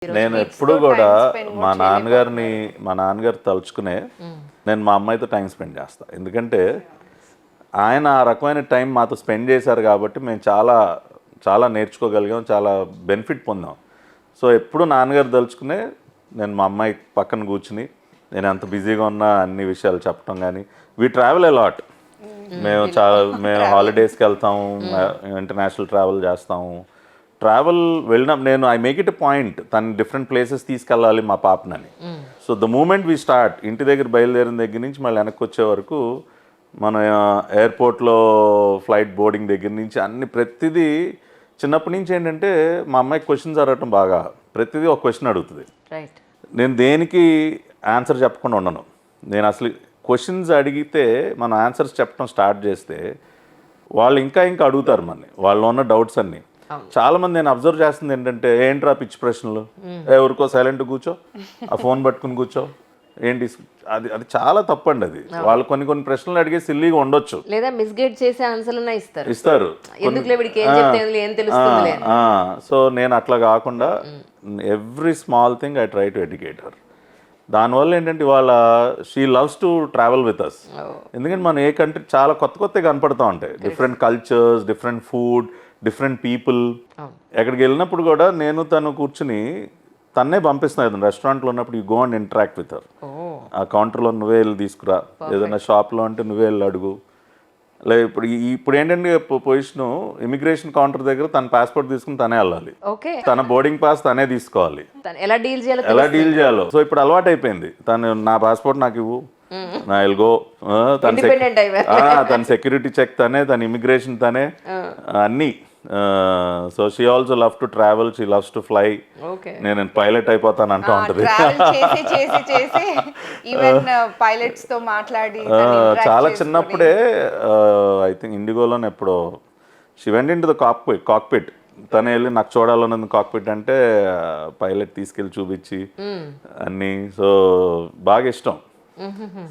నేను ఎప్పుడు కూడా మా నాన్నగారు తలుచుకునే నేను మా అమ్మాయితో టైం స్పెండ్ చేస్తా. ఎందుకంటే ఆయన ఆ రకమైన టైం మాతో స్పెండ్ చేశారు కాబట్టి మేము చాలా చాలా నేర్చుకోగలిగాం, చాలా బెనిఫిట్ పొందాం. సో ఎప్పుడు నాన్నగారు తలుచుకునే నేను మా అమ్మాయి పక్కన కూర్చుని నేను ఎంత బిజీగా ఉన్నా అన్ని విషయాలు చెప్పడం. కానీ వీ ట్రావెల్ ఎ లాట్. మేము హాలిడేస్కి వెళ్తాము, ఇంటర్నేషనల్ ట్రావెల్ చేస్తాము. ట్రావెల్ వెళ్ళిన నేను I make it a point తను డిఫరెంట్ ప్లేసెస్ తీసుకెళ్ళాలి మా పాపనని. So the moment we start, ఇంటి దగ్గర బయలుదేరిన దగ్గర నుంచి మళ్ళీ వెనక్కి వచ్చే వరకు మన ఎయిర్పోర్ట్లో ఫ్లైట్ బోర్డింగ్ దగ్గర నుంచి అన్ని ప్రతిదీ చిన్నప్పటి నుంచి ఏంటంటే మా అమ్మాయికి క్వశ్చన్స్ అడగటం బాగా, ప్రతిదీ ఒక క్వశ్చన్ అడుగుతుంది. నేను దేనికి ఆన్సర్ చెప్పకుండా ఉండను. నేను అసలు క్వశ్చన్స్ అడిగితే మనం ఆన్సర్స్ చెప్పడం స్టార్ట్ చేస్తే వాళ్ళు ఇంకా ఇంకా అడుగుతారు మనని, వాళ్ళు ఉన్న డౌట్స్ అన్నీ. చాలా మంది నేను అబ్జర్వ్ చేస్తుంది ఏంటంటే ఏంట్రా పిచ్చి ప్రశ్నలు, ఎవరికో సైలెంట్ కూర్చో, ఆ ఫోన్ పట్టుకుని కూర్చో, ఏంటి అది అది చాలా తప్పండి. అది వాళ్ళు కొన్ని ప్రశ్నలు అడిగే సిల్లీగా ఉండొచ్చు, లేదా మిస్గైడ్ చేసే ఆన్సర్లు ఇస్తారు. సో నేను అట్లా కాకుండా every small thing I try to educate her. దానివల్ల ఏంటంటే ఇవాళ she loves to travel with us. ఎందుకంటే మనం ఏ కంట్రీ చాలా కొత్తగా కనపడతా ఉంటాయి, different cultures, different food, different people. ఎక్కడికి వెళ్ళినప్పుడు కూడా నేను తను కూర్చుని తన్నే పంపిస్తున్నాను. రెస్టారెంట్లో ఉన్నప్పుడు you go and interact with her. ఆ కౌంటర్లో నువ్వే వెళ్ళి తీసుకురా, ఏదైనా షాప్లో అంటే నువ్వే వెళ్ళి అడుగు. లేదు ఇప్పుడు ఏంటంటే పొజిషను ఇమిగ్రేషన్ కౌంటర్ దగ్గర తన పాస్పోర్ట్ తీసుకుని తనే వెళ్ళాలి, తన బోర్డింగ్ పాస్ తనే తీసుకోవాలి, ఎలా డీల్ చేయాలో. సో ఇప్పుడు అలవాటు అయిపోయింది. తను నా పాస్పోర్ట్ నాకు ఇవ్వు, నా ఎల్గో, తన సెక్యూరిటీ చెక్ తనే, తన ఇమిగ్రేషన్ తనే, అన్నీ. So she also love to travel, she loves to fly. నేను పైలట్ అయిపోతాను అంటూ ఉంటుంది. చాలా చిన్నప్పుడే ఐ థింక్ ఇండిగోలోనే ఎప్పుడో she went in to the cockpit. తను వెళ్ళి నాకు చూడాలన్నది కాక్పిట్ అంటే పైలట్ తీసుకెళ్ళి చూపించి అన్నీ. సో బాగా ఇష్టం.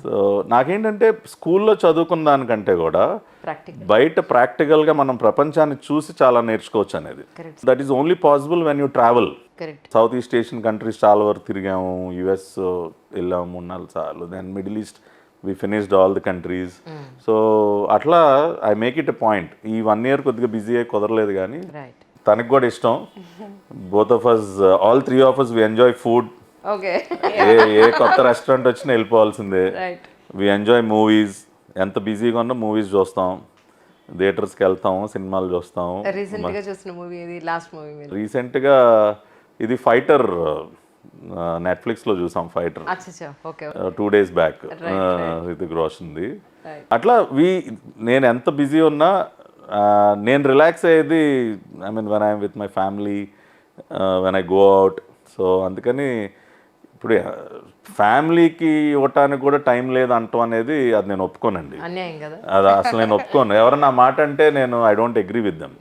సో నాకేంటంటే స్కూల్లో చదువుకున్న దానికంటే కూడా బయట ప్రాక్టికల్గా మనం ప్రపంచాన్ని చూసి చాలా నేర్చుకోవచ్చు అనేది. That is only possible when you travel. South East Asian countries చాలా వరకు తిరిగాము, యుఎస్ వెళ్ళాము 3-4 సార్లు, then Middle East we finished all the countries. So అట్లా I make it a point. ఈ 1 year కొద్దిగా బిజీ అయ్యి కుదరలేదు, కానీ తనకు కూడా ఇష్టం. Both of us, all 3 of us, we enjoy food. ఏ కొత్త రెస్టారెంట్ వచ్చినా వెళ్ళిపోవాల్సిందే. We enjoy movies. ఎంత బిజీగా ఉన్నా మూవీస్ చూస్తాం, థియేటర్స్కి వెళ్తాం, సినిమాలు చూస్తాం. రీసెంట్గా ఇది ఫైటర్ నెట్ఫ్లిక్స్లో చూసాం, ఫైటర్ 2 days బ్యాక్, రితిక్ రోషన్ది. అట్లా నేను ఎంత బిజీ ఉన్నా నేను రిలాక్స్ అయ్యేది I mean when I'm with my family, when I go out. So అందుకని ఇప్పుడు ఫ్యామిలీకి ఇవ్వటానికి కూడా టైం లేదు అంటాం అనేది అది నేను ఒప్పుకోనండి. అది అసలు నేను ఒప్పుకోను. ఎవరన్నా మాట అంటే నేను I don't agree with them.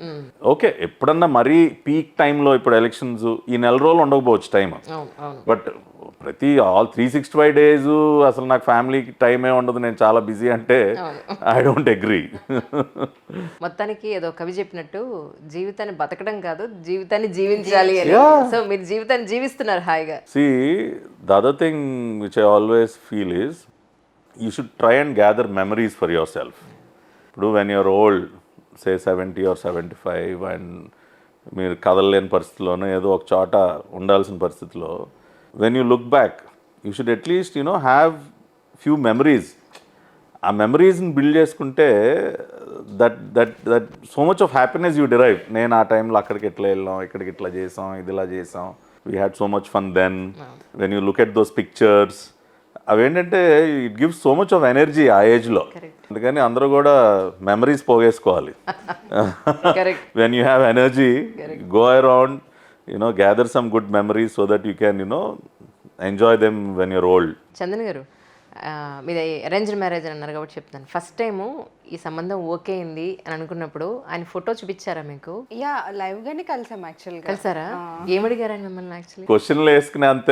Okay, ఎప్పుడన్నా మరీ పీక్ టైంలో, ఇప్పుడు ఎలక్షన్స్ ఈ 4 రోజులు ఉండకపోవచ్చు టైం, బట్ ప్రతి ఆల్ 365 days అసలు నాకు ఫ్యామిలీకి టైమే ఉండదు, నేను చాలా బిజీ అంటే ఐ డోంట్ అగ్రీ. మొత్తానికి ఏదో కవి చెప్పినట్టు జీవితాన్ని బతకడం కాదు, జీవితాన్ని జీవించాలి అని. సో మీరు జీవితాన్ని జీవిస్తున్నారు హాయిగా. See, the other thing which I always feel is you should try and gather memories for yourself. ఇప్పుడు when you're old, say 70 or 75, and మీరు కదలలేని పరిస్థితిలోనో ఏదో ఒక చోట ఉండాల్సిన పరిస్థితిలో, when you look back, you should at least have few memories. ఆ మెమరీస్ని build చేసుకుంటే that so much of happiness you derive. నేను ఆ టైంలో అక్కడికి ఎట్లా వెళ్ళాం, ఇక్కడికి ఇట్లా చేసాం, ఇది ఇలా చేసాం, we had so much fun then. When you look at those pictures, అవేంటంటే it gives so much of energy ఆ ఏజ్లో. అందుకని అందరూ కూడా మెమరీస్ పోగేసుకోవాలి. When you have energy, go around, gather some good memories so that you can enjoy them when you're old. Chandan గారు, మీది arranged marriage అని అన్నారు కాబట్టి చెప్తాను. ఫస్ట్ టైము ఈ సంబంధం ఓకే అయింది అని అనుకున్నప్పుడు ఆయన ఫోటో చూపించారా మీకు? లైవ్ గానే కలిసాం. యాక్చువల్ కలిసారా? ఏమడిగారా మిమ్మల్ని? యాక్చువల్లీ క్వశ్చన్లు వేసుకునే అంత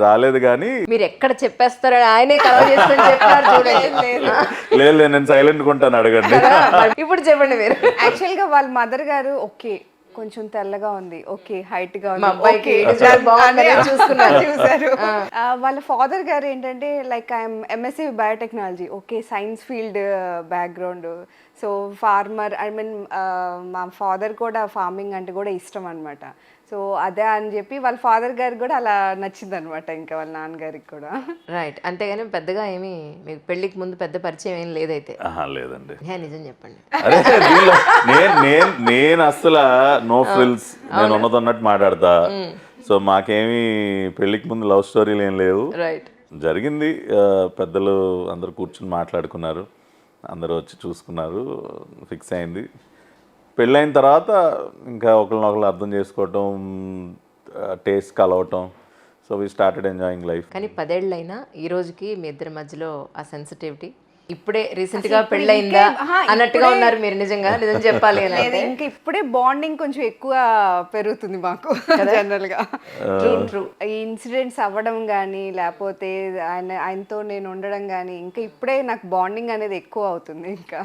రాలేదు, కానీ మీరు ఎక్కడ చెప్పేస్తారని ఆయనే కలవ చేసుకొని చెప్పారు చూడండి. లేదు, నేను సైలెంట్ ఉంటాను, అడగండి. ఇప్పుడు చెప్పండి మీరు. యాక్చువల్ గా వాళ్ళ మదర్ గారు ఓకే కొంచెం తెల్లగా ఉంది, ఓకే హైట్ గా మా ఉంది, అబ్బాయికి okay. design బాగుందని అని చూసుకున్నారు. చూసారు. వాళ్ళ ఫాదర్ గారు ఏంటంటే like I'm MSc biotechnology, okay science field background. So farmer, I mean మా ఫాదర్ కూడా ఫార్మింగ్ అంటే కూడా ఇష్టం అనమాట. సో అదే అని చెప్పి వాళ్ళ ఫాదర్ గారికి కూడా అలా నచ్చింది అనమాట, ఇంకా వాళ్ళ నాన్నగారికి కూడా. రైట్. అంతేగాని పెద్దగా ఏమి మీకు పెళ్ళికి ముందు పెద్ద పరిచయం ఏం లేదైతే? ఆహా, లేదండి. నిజం చెప్పండి. అదే దీనిలో నేను అసలు నో ఫ్రిల్స్, నేను ఉన్నదన్నట్టు మాట్లాడతా. సో మాకేమీ పెళ్ళికి ముందు లవ్ స్టోరీలు ఏం లేవు. రైట్. జరిగింది, పెద్దలు అందరు కూర్చుని మాట్లాడుకున్నారు, అందరూ వచ్చి చూసుకున్నారు, ఫిక్స్ అయింది. పెళ్ళైన తర్వాత ఇంకా ఒకరినొకరు అర్థం చేసుకోవటం, టేస్ట్ కలవటం. So we started enjoying life. కానీ 10 ఏళ్ళైనా ఈ రోజుకి మీ ఇద్దరి మధ్యలో ఆ సెన్సిటివిటీ ఇప్పుడే రీసెంట్ గా పెళ్ళయిందా అన్నట్టుగా ఉన్నారు మీరు. నిజం చెప్పాలి అని లేదు, ఇంకా ఇప్పుడే బాండింగ్ కొంచెం ఎక్కువ పెరుగుతుంది మాకు జనరల్ గా. ట్రూ. ఈ ఇన్సిడెంట్స్ అవ్వడం కానీ లేకపోతే ఆయనతో నేను ఉండడం కానీ ఇంకా ఇప్పుడే నాకు బాండింగ్ అనేది ఎక్కువ అవుతుంది ఇంకా.